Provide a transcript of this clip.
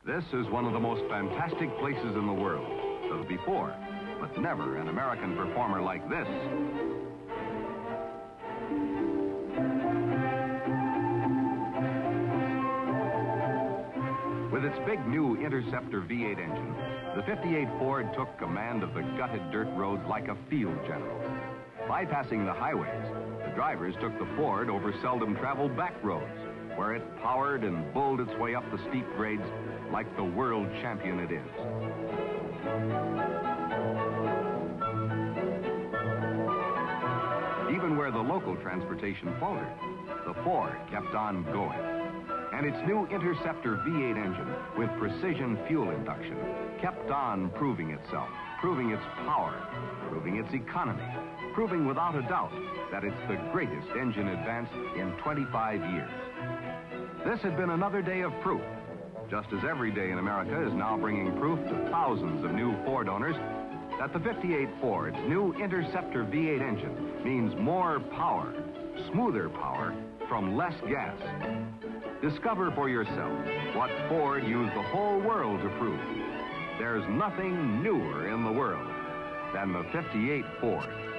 This is one of the most fantastic places in the world. Of before, but never an American performer like this. With its big new Interceptor V8 engine, the 58 Ford took command of the gutted dirt roads like a field general. Bypassing the highways, the drivers took the Ford over seldom traveled back roads, where it powered and bulled its way up the steep grades like the world champion it is. Even where the local transportation faltered, the Ford kept on going. And its new Interceptor V8 engine, with precision fuel induction, kept on proving itself, proving its power, proving its economy, proving without a doubt that it's the greatest engine advance in 25 years. This had been another day of proof, just as every day in America is now bringing proof to thousands of new Ford owners that the 58 Ford's new Interceptor V8 engine means more power, smoother power, from less gas. Discover for yourself what Ford used the whole world to prove. There's nothing newer in the world than the 58 Ford.